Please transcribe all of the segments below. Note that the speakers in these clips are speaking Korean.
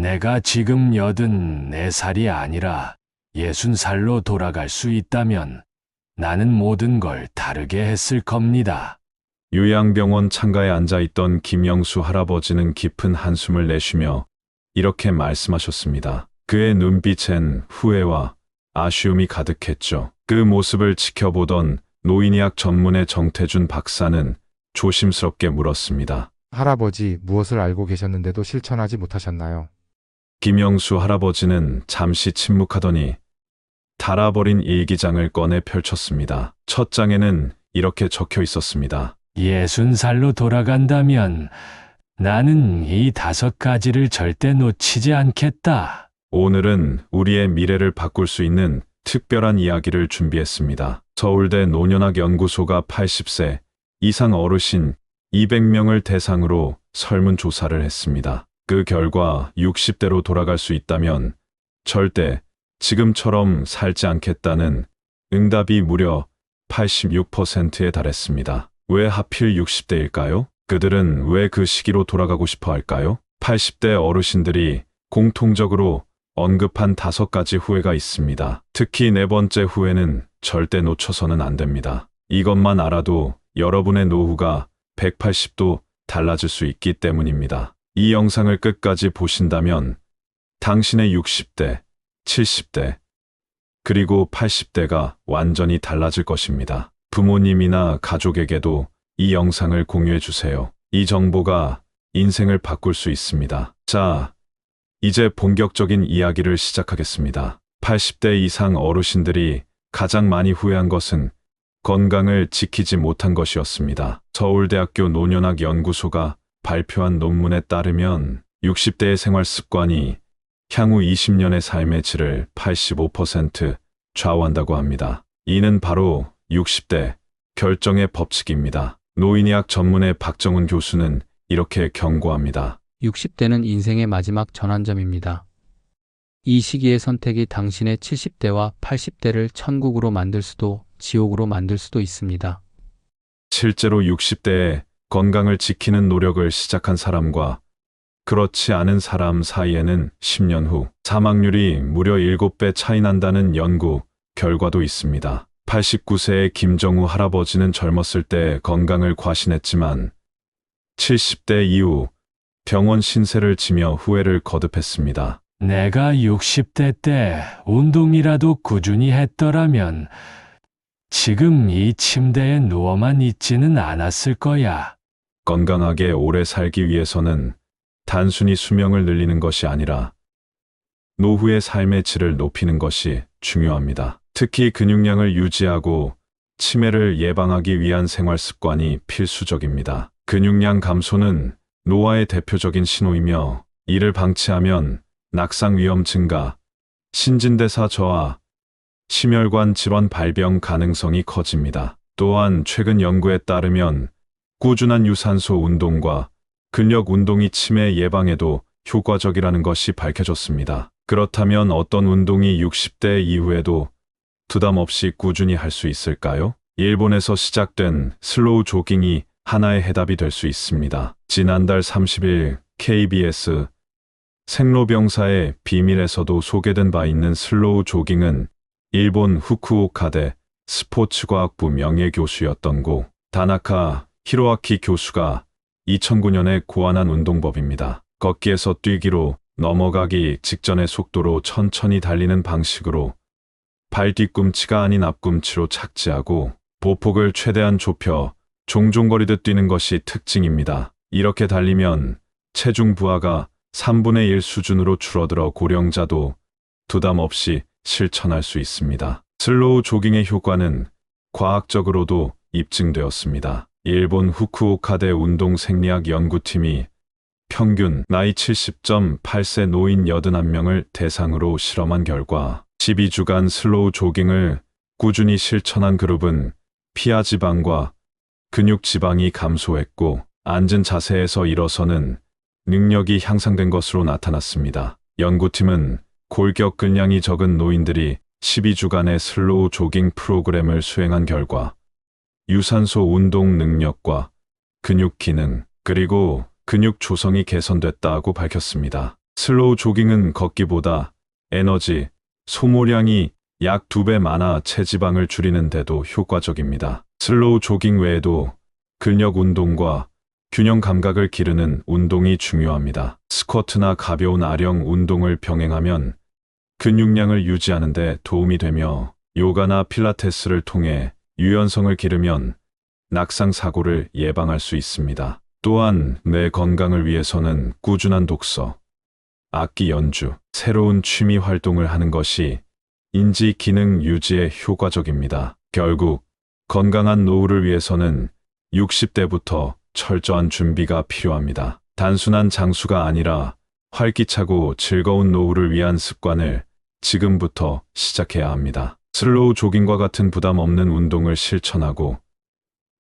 내가 지금 84살이 아니라 60살로 돌아갈 수 있다면 나는 모든 걸 다르게 했을 겁니다. 요양병원 창가에 앉아있던 김영수 할아버지는 깊은 한숨을 내쉬며 이렇게 말씀하셨습니다. 그의 눈빛엔 후회와 아쉬움이 가득했죠. 그 모습을 지켜보던 노인의학 전문의 정태준 박사는 조심스럽게 물었습니다. 할아버지, 무엇을 알고 계셨는데도 실천하지 못하셨나요? 김영수 할아버지는 잠시 침묵하더니 닳아버린 일기장을 꺼내 펼쳤습니다. 첫 장에는 이렇게 적혀 있었습니다. 60살로 돌아간다면 나는 이 5가지를 절대 놓치지 않겠다. 오늘은 우리의 미래를 바꿀 수 있는 특별한 이야기를 준비했습니다. 서울대 노년학 연구소가 80세 이상 어르신 200명을 대상으로 설문조사를 했습니다. 그 결과 60대로 돌아갈 수 있다면 절대 지금처럼 살지 않겠다는 응답이 무려 86%에 달했습니다. 왜 하필 60대일까요? 그들은 왜 그 시기로 돌아가고 싶어 할까요? 80대 어르신들이 공통적으로 언급한 5가지 후회가 있습니다. 특히 4번째 후회는 절대 놓쳐서는 안 됩니다. 이것만 알아도 여러분의 노후가 180도 달라질 수 있기 때문입니다. 이 영상을 끝까지 보신다면 당신의 60대, 70대, 그리고 80대가 완전히 달라질 것입니다. 부모님이나 가족에게도 이 영상을 공유해 주세요. 이 정보가 인생을 바꿀 수 있습니다. 자, 이제 본격적인 이야기를 시작하겠습니다. 80대 이상 어르신들이 가장 많이 후회한 것은 건강을 지키지 못한 것이었습니다. 서울대학교 노년학 연구소가 발표한 논문에 따르면 60대의 생활 습관이 향후 20년의 삶의 질을 85% 좌우한다고 합니다. 이는 바로 60대 결정의 법칙입니다. 노인의학 전문의 박정훈 교수는 이렇게 경고합니다. 60대는 인생의 마지막 전환점입니다. 이 시기의 선택이 당신의 70대와 80대를 천국으로 만들 수도 지옥으로 만들 수도 있습니다. 실제로 60대에 건강을 지키는 노력을 시작한 사람과 그렇지 않은 사람 사이에는 10년 후 사망률이 무려 7배 차이 난다는 연구 결과도 있습니다. 89세의 김정우 할아버지는 젊었을 때 건강을 과신했지만 70대 이후 병원 신세를 지며 후회를 거듭했습니다. 내가 60대 때 운동이라도 꾸준히 했더라면 지금 이 침대에 누워만 있지는 않았을 거야. 건강하게 오래 살기 위해서는 단순히 수명을 늘리는 것이 아니라 노후의 삶의 질을 높이는 것이 중요합니다. 특히 근육량을 유지하고 치매를 예방하기 위한 생활 습관이 필수적입니다. 근육량 감소는 노화의 대표적인 신호이며 이를 방치하면 낙상 위험 증가, 신진대사 저하, 심혈관 질환 발병 가능성이 커집니다. 또한 최근 연구에 따르면 꾸준한 유산소 운동과 근력 운동이 치매 예방에도 효과적이라는 것이 밝혀졌습니다. 그렇다면 어떤 운동이 60대 이후에도 부담 없이 꾸준히 할 수 있을까요? 일본에서 시작된 슬로우 조깅이 하나의 해답이 될 수 있습니다. 지난달 30일 KBS 생로병사의 비밀에서도 소개된 바 있는 슬로우 조깅은 일본 후쿠오카대 스포츠과학부 명예교수였던 고 다나카 히로아키 교수가 2009년에 고안한 운동법입니다. 걷기에서 뛰기로 넘어가기 직전의 속도로 천천히 달리는 방식으로 발 뒤꿈치가 아닌 앞꿈치로 착지하고 보폭을 최대한 좁혀 종종거리듯 뛰는 것이 특징입니다. 이렇게 달리면 체중 부하가 3분의 1 수준으로 줄어들어 고령자도 부담 없이 실천할 수 있습니다. 슬로우 조깅의 효과는 과학적으로도 입증되었습니다. 일본 후쿠오카대 운동생리학 연구팀이 평균 나이 70.8세 노인 81명을 대상으로 실험한 결과 12주간 슬로우 조깅을 꾸준히 실천한 그룹은 피하 지방과 근육 지방이 감소했고 앉은 자세에서 일어서는 능력이 향상된 것으로 나타났습니다. 연구팀은 골격 근량이 적은 노인들이 12주간의 슬로우 조깅 프로그램을 수행한 결과 유산소 운동 능력과 근육 기능 그리고 근육 조성이 개선됐다고 밝혔습니다. 슬로우 조깅은 걷기보다 에너지 소모량이 약 2배 많아 체지방을 줄이는데도 효과적입니다. 슬로우 조깅 외에도 근력 운동과 균형 감각을 기르는 운동이 중요합니다. 스쿼트나 가벼운 아령 운동을 병행하면 근육량을 유지하는 데 도움이 되며 요가나 필라테스를 통해 유연성을 기르면 낙상 사고를 예방할 수 있습니다. 또한 내 건강을 위해서는 꾸준한 독서, 악기 연주, 새로운 취미 활동을 하는 것이 인지 기능 유지에 효과적입니다. 결국 건강한 노후를 위해서는 60대부터 철저한 준비가 필요합니다. 단순한 장수가 아니라 활기차고 즐거운 노후를 위한 습관을 지금부터 시작해야 합니다. 슬로우 조깅과 같은 부담 없는 운동을 실천하고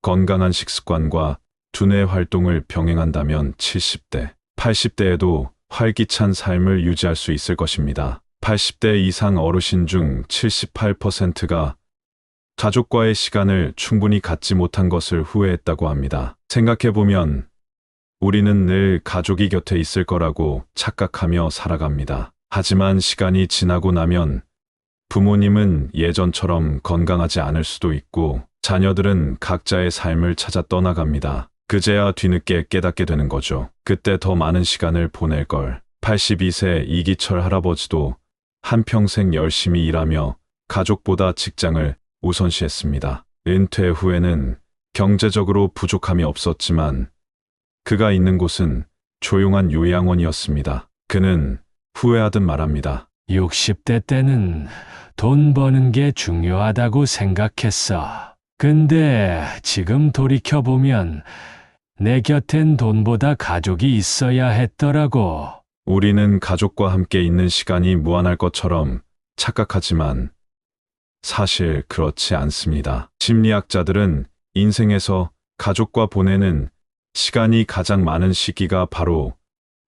건강한 식습관과 두뇌 활동을 병행한다면 70대, 80대에도 활기찬 삶을 유지할 수 있을 것입니다. 80대 이상 어르신 중 78%가 가족과의 시간을 충분히 갖지 못한 것을 후회했다고 합니다. 생각해보면 우리는 늘 가족이 곁에 있을 거라고 착각하며 살아갑니다. 하지만 시간이 지나고 나면 부모님은 예전처럼 건강하지 않을 수도 있고 자녀들은 각자의 삶을 찾아 떠나갑니다. 그제야 뒤늦게 깨닫게 되는 거죠. 그때 더 많은 시간을 보낼 걸. 82세 이기철 할아버지도 한평생 열심히 일하며 가족보다 직장을 우선시했습니다. 은퇴 후에는 경제적으로 부족함이 없었지만 그가 있는 곳은 조용한 요양원이었습니다. 그는 후회하듯 말합니다. 60대 때는 돈 버는 게 중요하다고 생각했어. 근데 지금 돌이켜보면 내 곁엔 돈보다 가족이 있어야 했더라고. 우리는 가족과 함께 있는 시간이 무한할 것처럼 착각하지만 사실 그렇지 않습니다. 심리학자들은 인생에서 가족과 보내는 시간이 가장 많은 시기가 바로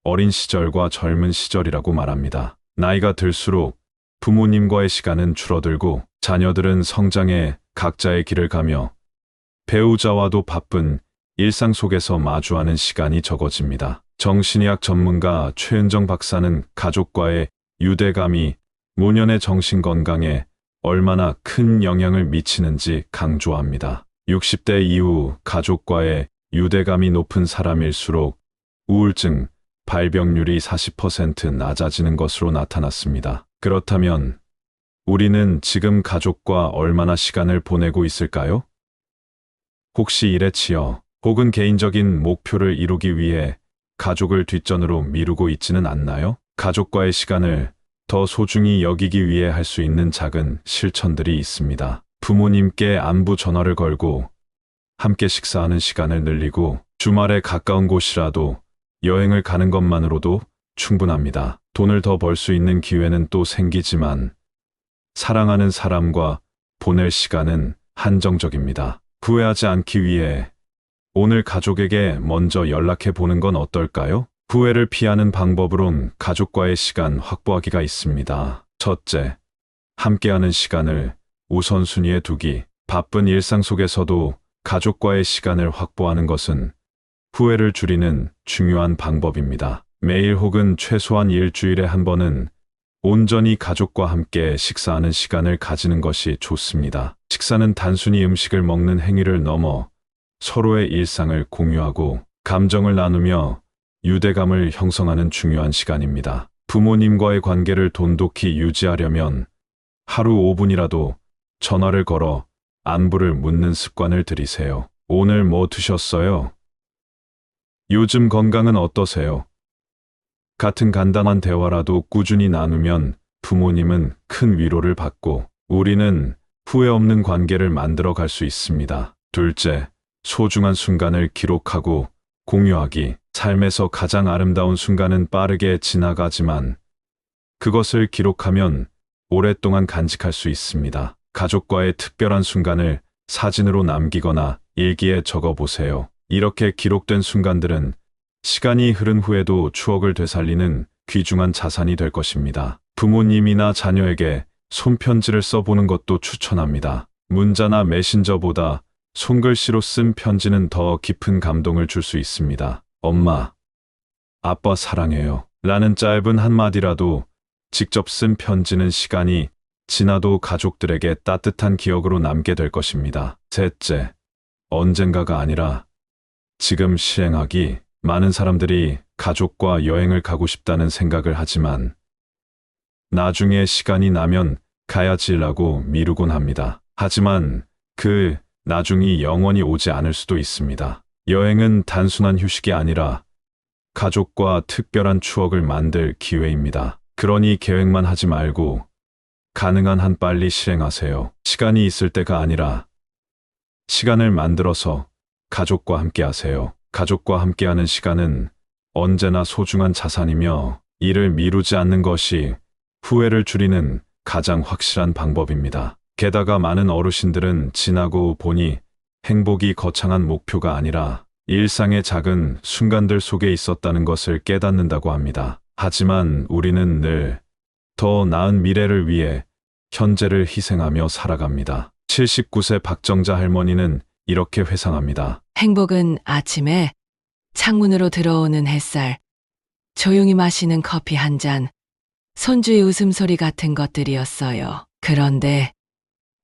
어린 시절과 젊은 시절이라고 말합니다. 나이가 들수록 부모님과의 시간은 줄어들고 자녀들은 성장해 각자의 길을 가며 배우자와도 바쁜 일상 속에서 마주하는 시간이 적어집니다. 정신의학 전문가 최은정 박사는 가족과의 유대감이 노년의 정신 건강에 얼마나 큰 영향을 미치는지 강조합니다. 60대 이후 가족과의 유대감이 높은 사람일수록 우울증 발병률이 40% 낮아지는 것으로 나타났습니다. 그렇다면 우리는 지금 가족과 얼마나 시간을 보내고 있을까요? 혹시 일에 치여 혹은 개인적인 목표를 이루기 위해 가족을 뒷전으로 미루고 있지는 않나요? 가족과의 시간을 더 소중히 여기기 위해 할 수 있는 작은 실천들이 있습니다. 부모님께 안부 전화를 걸고 함께 식사하는 시간을 늘리고 주말에 가까운 곳이라도 여행을 가는 것만으로도 충분합니다. 돈을 더 벌 수 있는 기회는 또 생기지만 사랑하는 사람과 보낼 시간은 한정적입니다. 후회하지 않기 위해 오늘 가족에게 먼저 연락해 보는 건 어떨까요? 후회를 피하는 방법으론 가족과의 시간 확보하기가 있습니다. 첫째, 함께하는 시간을 우선순위에 두기. 바쁜 일상 속에서도 가족과의 시간을 확보하는 것은 후회를 줄이는 중요한 방법입니다. 매일 혹은 최소한 일주일에 한 번은 온전히 가족과 함께 식사하는 시간을 가지는 것이 좋습니다. 식사는 단순히 음식을 먹는 행위를 넘어 서로의 일상을 공유하고 감정을 나누며 유대감을 형성하는 중요한 시간입니다. 부모님과의 관계를 돈독히 유지하려면 하루 5분이라도 전화를 걸어 안부를 묻는 습관을 들이세요. 오늘 뭐 드셨어요? 요즘 건강은 어떠세요? 같은 간단한 대화라도 꾸준히 나누면 부모님은 큰 위로를 받고 우리는 후회 없는 관계를 만들어 갈 수 있습니다. 둘째, 소중한 순간을 기록하고 공유하기. 삶에서 가장 아름다운 순간은 빠르게 지나가지만 그것을 기록하면 오랫동안 간직할 수 있습니다. 가족과의 특별한 순간을 사진으로 남기거나 일기에 적어보세요. 이렇게 기록된 순간들은 시간이 흐른 후에도 추억을 되살리는 귀중한 자산이 될 것입니다. 부모님이나 자녀에게 손편지를 써보는 것도 추천합니다. 문자나 메신저보다 손글씨로 쓴 편지는 더 깊은 감동을 줄 수 있습니다. 엄마, 아빠 사랑해요. 라는 짧은 한마디라도 직접 쓴 편지는 시간이 지나도 가족들에게 따뜻한 기억으로 남게 될 것입니다. 셋째, 언젠가가 아니라 지금 실행하기. 많은 사람들이 가족과 여행을 가고 싶다는 생각을 하지만 나중에 시간이 나면 가야지라고 미루곤 합니다. 하지만 그 나중이 영원히 오지 않을 수도 있습니다. 여행은 단순한 휴식이 아니라 가족과 특별한 추억을 만들 기회입니다. 그러니 계획만 하지 말고 가능한 한 빨리 실행하세요. 시간이 있을 때가 아니라 시간을 만들어서 가족과 함께 하세요. 가족과 함께하는 시간은 언제나 소중한 자산이며 이를 미루지 않는 것이 후회를 줄이는 가장 확실한 방법입니다. 게다가 많은 어르신들은 지나고 보니 행복이 거창한 목표가 아니라 일상의 작은 순간들 속에 있었다는 것을 깨닫는다고 합니다. 하지만 우리는 늘 더 나은 미래를 위해 현재를 희생하며 살아갑니다. 79세 박정자 할머니는 이렇게 회상합니다. 행복은 아침에 창문으로 들어오는 햇살, 조용히 마시는 커피 한 잔, 손주의 웃음소리 같은 것들이었어요. 그런데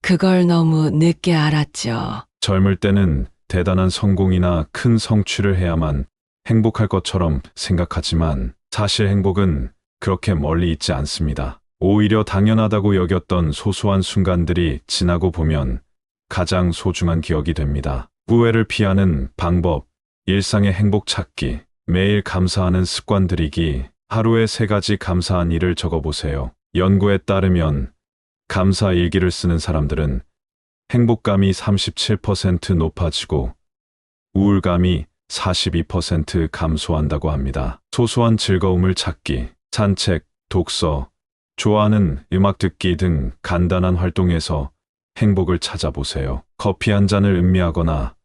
그걸 너무 늦게 알았죠. 젊을 때는 대단한 성공이나 큰 성취를 해야만 행복할 것처럼 생각하지만 사실 행복은 그렇게 멀리 있지 않습니다. 오히려 당연하다고 여겼던 소소한 순간들이 지나고 보면 가장 소중한 기억이 됩니다. 후회를 피하는 방법, 일상의 행복 찾기, 매일 감사하는 습관 들이기, 하루에 3가지 감사한 일을 적어보세요. 연구에 따르면 감사 일기를 쓰는 사람들은 행복감이 37% 높아지고 우울감이 42% 감소한다고 합니다. 소소한 즐거움을 찾기, 산책, 독서, 좋아하는 음악 듣기 등 간단한 활동에서 행복을 찾아보세요. 커피 한 잔을 음미하거나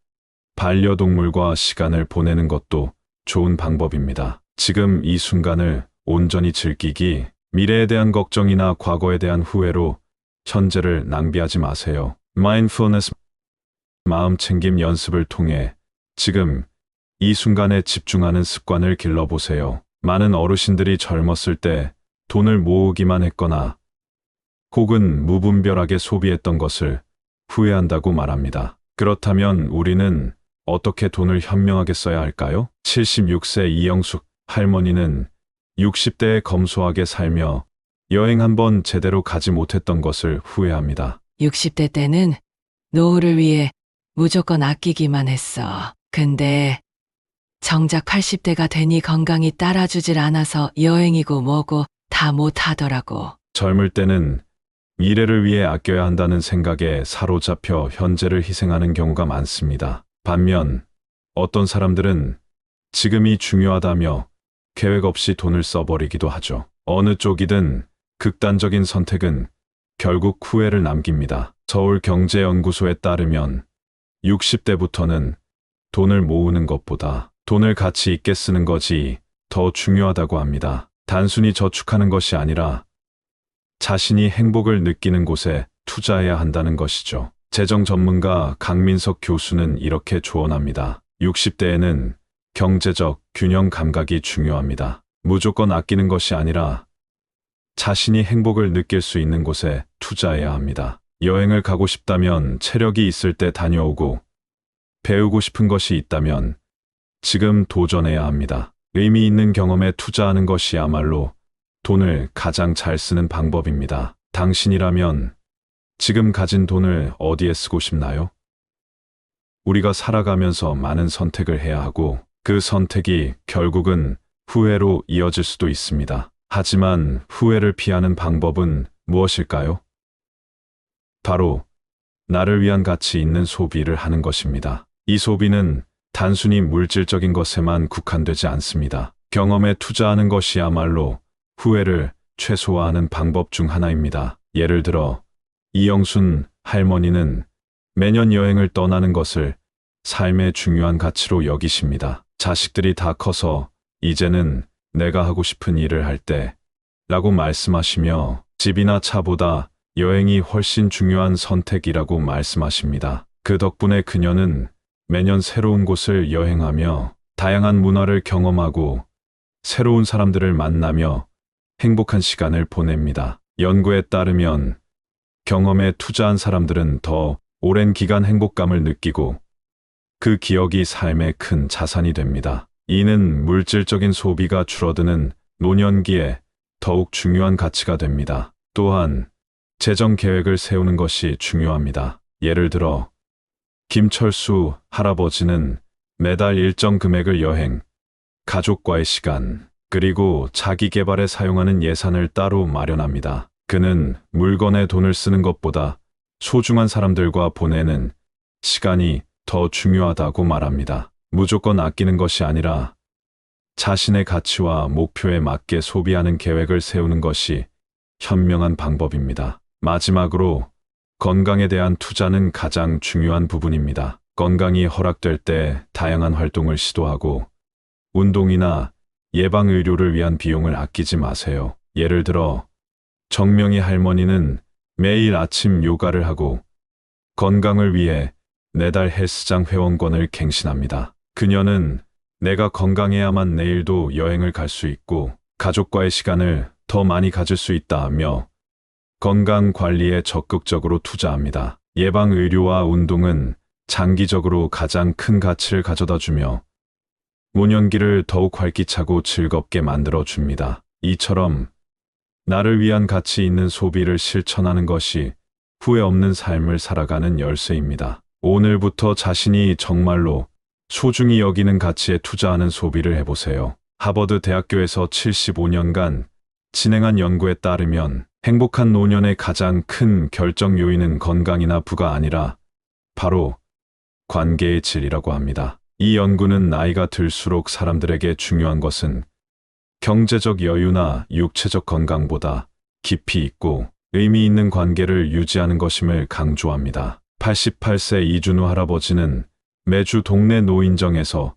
반려동물과 시간을 보내는 것도 좋은 방법입니다. 지금 이 순간을 온전히 즐기기, 미래에 대한 걱정이나 과거에 대한 후회로 현재를 낭비하지 마세요. 마인드풀니스, 마음 챙김 연습을 통해 지금 이 순간에 집중하는 습관을 길러보세요. 많은 어르신들이 젊었을 때 돈을 모으기만 했거나 혹은 무분별하게 소비했던 것을 후회한다고 말합니다. 그렇다면 우리는 어떻게 돈을 현명하게 써야 할까요? 76세 이영숙 할머니는 60대에 검소하게 살며 여행 한 번 제대로 가지 못했던 것을 후회합니다. 60대 때는 노후를 위해 무조건 아끼기만 했어. 근데 정작 80대가 되니 건강이 따라주질 않아서 여행이고 뭐고 다 못하더라고. 젊을 때는 미래를 위해 아껴야 한다는 생각에 사로잡혀 현재를 희생하는 경우가 많습니다. 반면 어떤 사람들은 지금이 중요하다며 계획 없이 돈을 써버리기도 하죠. 어느 쪽이든 극단적인 선택은 결국 후회를 남깁니다. 서울경제연구소에 따르면 60대부터는 돈을 모으는 것보다 돈을 가치 있게 쓰는 것이 더 중요하다고 합니다. 단순히 저축하는 것이 아니라 자신이 행복을 느끼는 곳에 투자해야 한다는 것이죠. 재정 전문가 강민석 교수는 이렇게 조언합니다. 60대에는 경제적 균형 감각이 중요합니다. 무조건 아끼는 것이 아니라 자신이 행복을 느낄 수 있는 곳에 투자해야 합니다. 여행을 가고 싶다면 체력이 있을 때 다녀오고 배우고 싶은 것이 있다면 지금 도전해야 합니다. 의미 있는 경험에 투자하는 것이야말로 돈을 가장 잘 쓰는 방법입니다. 당신이라면 지금 가진 돈을 어디에 쓰고 싶나요? 우리가 살아가면서 많은 선택을 해야 하고 그 선택이 결국은 후회로 이어질 수도 있습니다. 하지만 후회를 피하는 방법은 무엇일까요? 바로 나를 위한 가치 있는 소비를 하는 것입니다. 이 소비는 단순히 물질적인 것에만 국한되지 않습니다. 경험에 투자하는 것이야말로 후회를 최소화하는 방법 중 하나입니다. 예를 들어 이영순 할머니는 매년 여행을 떠나는 것을 삶의 중요한 가치로 여기십니다. 자식들이 다 커서 이제는 내가 하고 싶은 일을 할 때 라고 말씀하시며 집이나 차보다 여행이 훨씬 중요한 선택이라고 말씀하십니다. 그 덕분에 그녀는 매년 새로운 곳을 여행하며 다양한 문화를 경험하고 새로운 사람들을 만나며 행복한 시간을 보냅니다. 연구에 따르면 경험에 투자한 사람들은 더 오랜 기간 행복감을 느끼고 그 기억이 삶의 큰 자산이 됩니다. 이는 물질적인 소비가 줄어드는 노년기에 더욱 중요한 가치가 됩니다. 또한 재정 계획을 세우는 것이 중요합니다. 예를 들어 김철수 할아버지는 매달 일정 금액을 여행, 가족과의 시간, 그리고 자기 개발에 사용하는 예산을 따로 마련합니다. 그는 물건에 돈을 쓰는 것보다 소중한 사람들과 보내는 시간이 더 중요하다고 말합니다. 무조건 아끼는 것이 아니라 자신의 가치와 목표에 맞게 소비하는 계획을 세우는 것이 현명한 방법입니다. 마지막으로 건강에 대한 투자는 가장 중요한 부분입니다. 건강이 허락될 때 다양한 활동을 시도하고 운동이나 예방의료를 위한 비용을 아끼지 마세요. 예를 들어 정명희 할머니는 매일 아침 요가를 하고 건강을 위해 매달 헬스장 회원권을 갱신합니다. 그녀는 내가 건강해야만 내일도 여행을 갈 수 있고 가족과의 시간을 더 많이 가질 수 있다며 건강 관리에 적극적으로 투자합니다. 예방의료와 운동은 장기적으로 가장 큰 가치를 가져다 주며 노년기를 더욱 활기차고 즐겁게 만들어 줍니다. 이처럼 나를 위한 가치 있는 소비를 실천하는 것이 후회 없는 삶을 살아가는 열쇠입니다. 오늘부터 자신이 정말로 소중히 여기는 가치에 투자하는 소비를 해보세요. 하버드 대학교에서 75년간 진행한 연구에 따르면 행복한 노년의 가장 큰 결정 요인은 건강이나 부가 아니라 바로 관계의 질이라고 합니다. 이 연구는 나이가 들수록 사람들에게 중요한 것은 경제적 여유나 육체적 건강보다 깊이 있고 의미 있는 관계를 유지하는 것임을 강조합니다. 88세 이준우 할아버지는 매주 동네 노인정에서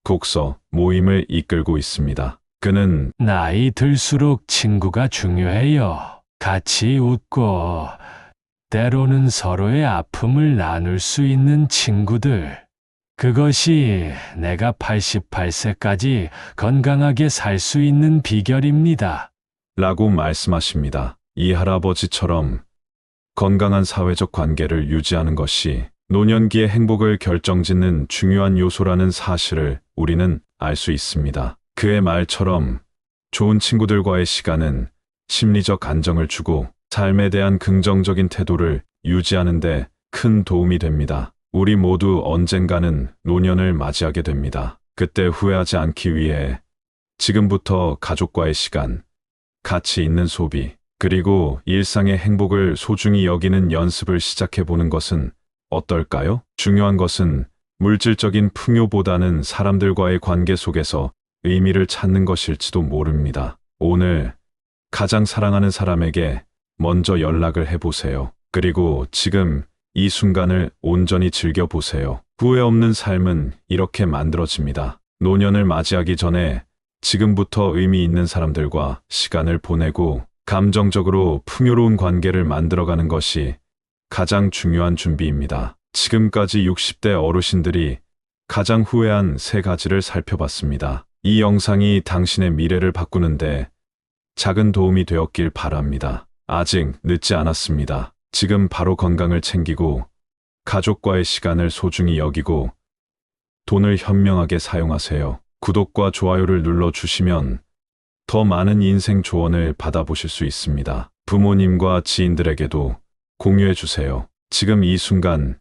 독서 모임을 이끌고 있습니다. 그는 나이 들수록 친구가 중요해요. 같이 웃고 때로는 서로의 아픔을 나눌 수 있는 친구들. 그것이 내가 88세까지 건강하게 살 수 있는 비결입니다. 라고 말씀하십니다. 이 할아버지처럼 건강한 사회적 관계를 유지하는 것이 노년기의 행복을 결정짓는 중요한 요소라는 사실을 우리는 알 수 있습니다. 그의 말처럼 좋은 친구들과의 시간은 심리적 안정을 주고 삶에 대한 긍정적인 태도를 유지하는 데 큰 도움이 됩니다. 우리 모두 언젠가는 노년을 맞이하게 됩니다. 그때 후회하지 않기 위해 지금부터 가족과의 시간, 가치 있는 소비, 그리고 일상의 행복을 소중히 여기는 연습을 시작해보는 것은 어떨까요? 중요한 것은 물질적인 풍요보다는 사람들과의 관계 속에서 의미를 찾는 것일지도 모릅니다. 오늘 가장 사랑하는 사람에게 먼저 연락을 해보세요. 그리고 지금 이 순간을 온전히 즐겨보세요. 후회 없는 삶은 이렇게 만들어집니다. 노년을 맞이하기 전에 지금부터 의미 있는 사람들과 시간을 보내고 감정적으로 풍요로운 관계를 만들어가는 것이 가장 중요한 준비입니다. 지금까지 60대 어르신들이 가장 후회한 3가지를 살펴봤습니다. 이 영상이 당신의 미래를 바꾸는데 작은 도움이 되었길 바랍니다. 아직 늦지 않았습니다. 지금 바로 건강을 챙기고 가족과의 시간을 소중히 여기고 돈을 현명하게 사용하세요. 구독과 좋아요를 눌러주시면 더 많은 인생 조언을 받아보실 수 있습니다. 부모님과 지인들에게도 공유해주세요. 지금 이 순간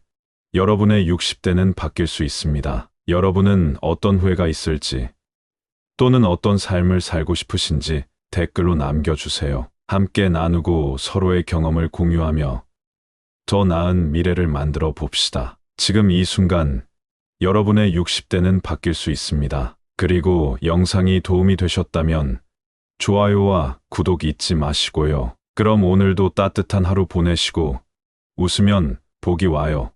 여러분의 60대는 바뀔 수 있습니다. 여러분은 어떤 후회가 있을지 또는 어떤 삶을 살고 싶으신지 댓글로 남겨주세요. 함께 나누고 서로의 경험을 공유하며 더 나은 미래를 만들어 봅시다. 지금 이 순간 여러분의 60대는 바뀔 수 있습니다. 그리고 영상이 도움이 되셨다면 좋아요와 구독 잊지 마시고요. 그럼 오늘도 따뜻한 하루 보내시고 웃으면 복이 와요.